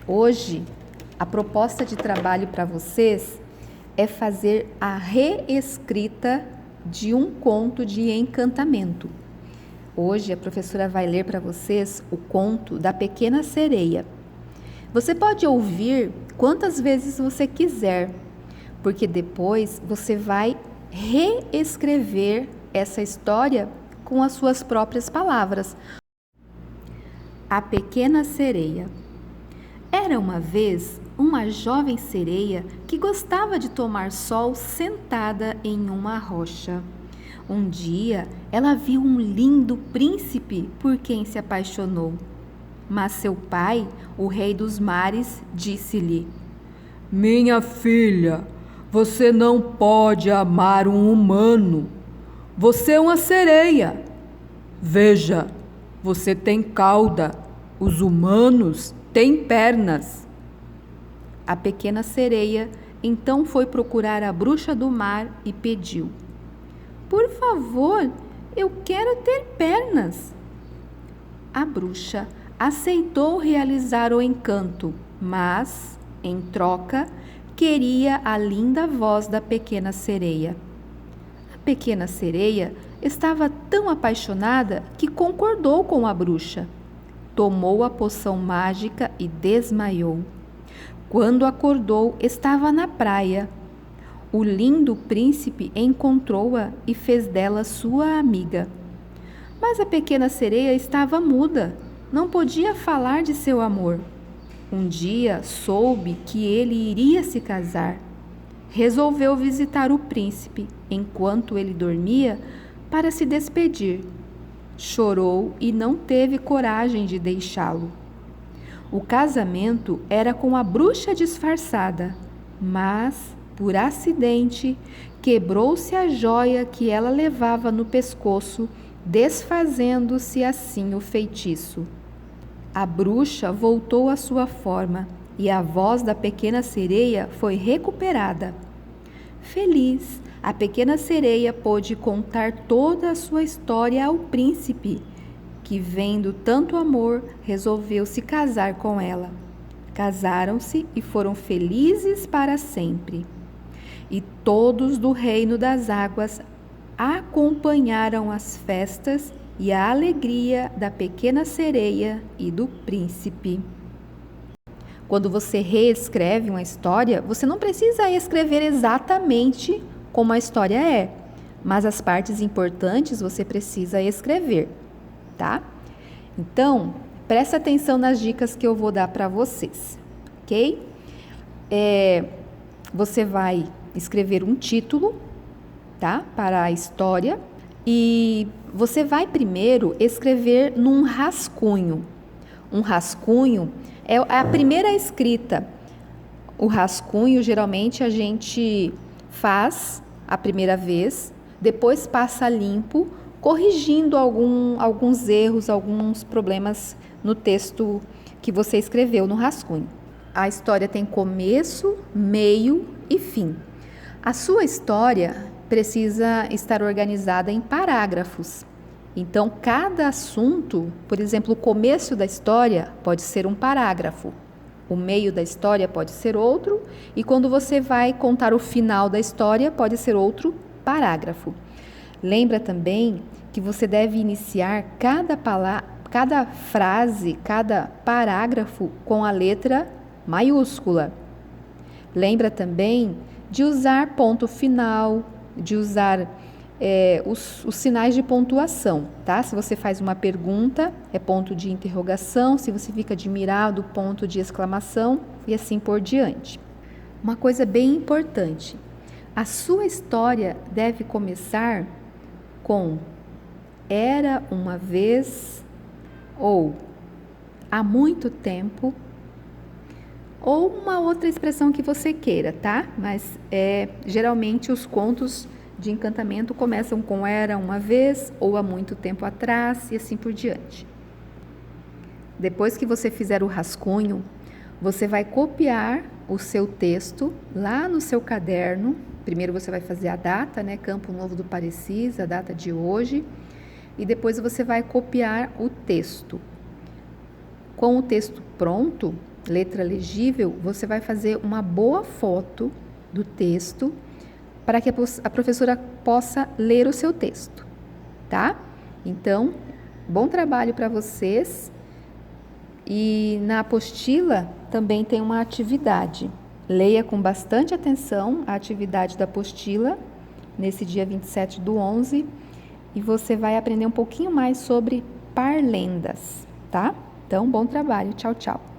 Hoje, a proposta de trabalho para vocês é fazer a reescrita de um conto de encantamento. Hoje, a professora vai ler para vocês o conto da Pequena Sereia. Você pode ouvir quantas vezes você quiser, porque depois você vai reescrever essa história com as suas próprias palavras. A Pequena Sereia. Era uma vez uma jovem sereia que gostava de tomar sol sentada em uma rocha. Um dia, ela viu um lindo príncipe por quem se apaixonou. Mas seu pai, o rei dos mares, disse-lhe: Minha filha, você não pode amar um humano. Você é uma sereia. Veja, você tem cauda. Os humanos têm pernas. A pequena sereia então foi procurar a bruxa do mar e pediu: Por favor, eu quero ter pernas. A bruxa aceitou realizar o encanto, mas, em troca, queria a linda voz da pequena sereia. A pequena sereia estava tão apaixonada que concordou com a bruxa. Tomou a poção mágica e desmaiou. Quando acordou, estava na praia. O lindo príncipe encontrou-a e fez dela sua amiga. Mas a pequena sereia estava muda, não podia falar de seu amor. Um dia soube que ele iria se casar. Resolveu visitar o príncipe enquanto ele dormia para se despedir. Chorou e não teve coragem de deixá-lo. O casamento era com a bruxa disfarçada, mas, por acidente, quebrou-se a joia que ela levava no pescoço, desfazendo-se assim o feitiço. A bruxa voltou à sua forma e a voz da pequena sereia foi recuperada. Feliz, a pequena sereia pôde contar toda a sua história ao príncipe, que, vendo tanto amor, resolveu se casar com ela. Casaram-se e foram felizes para sempre. E todos do reino das águas acompanharam as festas e a alegria da pequena sereia e do príncipe. Quando você reescreve uma história, você não precisa escrever exatamente como a história é, mas as partes importantes você precisa escrever, tá? Então, presta atenção nas dicas que eu vou dar para vocês, ok? Você vai escrever um título, tá? Para a história e você vai primeiro escrever num rascunho. Um rascunho é a primeira escrita. O rascunho, geralmente, a gente faz a primeira vez, depois passa limpo, corrigindo alguns erros, alguns problemas no texto que você escreveu no rascunho. A história tem começo, meio e fim. A sua história precisa estar organizada em parágrafos. Então, cada assunto, por exemplo, o começo da história pode ser um parágrafo, o meio da história pode ser outro, e quando você vai contar o final da história, pode ser outro parágrafo. Lembra também que você deve iniciar cada frase, cada parágrafo com a letra maiúscula. Lembra também de usar ponto final, de usar os sinais de pontuação, tá? Se você faz uma pergunta, é ponto de interrogação, se você fica admirado, ponto de exclamação e assim por diante. Uma coisa bem importante, a sua história deve começar com era uma vez, ou há muito tempo, ou uma outra expressão que você queira, tá? Mas geralmente os contos de encantamento começam com era uma vez ou há muito tempo atrás e assim por diante. Depois que você fizer o rascunho, você vai copiar o seu texto lá no seu caderno. Primeiro você vai fazer a data, né? Campo Novo do Parecis, a data de hoje. E depois você vai copiar o texto. Com o texto pronto, letra legível, você vai fazer uma boa foto do texto para que a professora possa ler o seu texto, tá? Então, bom trabalho para vocês. E na apostila também tem uma atividade. Leia com bastante atenção a atividade da apostila nesse dia 27/11 e você vai aprender um pouquinho mais sobre parlendas, tá? Então, bom trabalho. Tchau, tchau.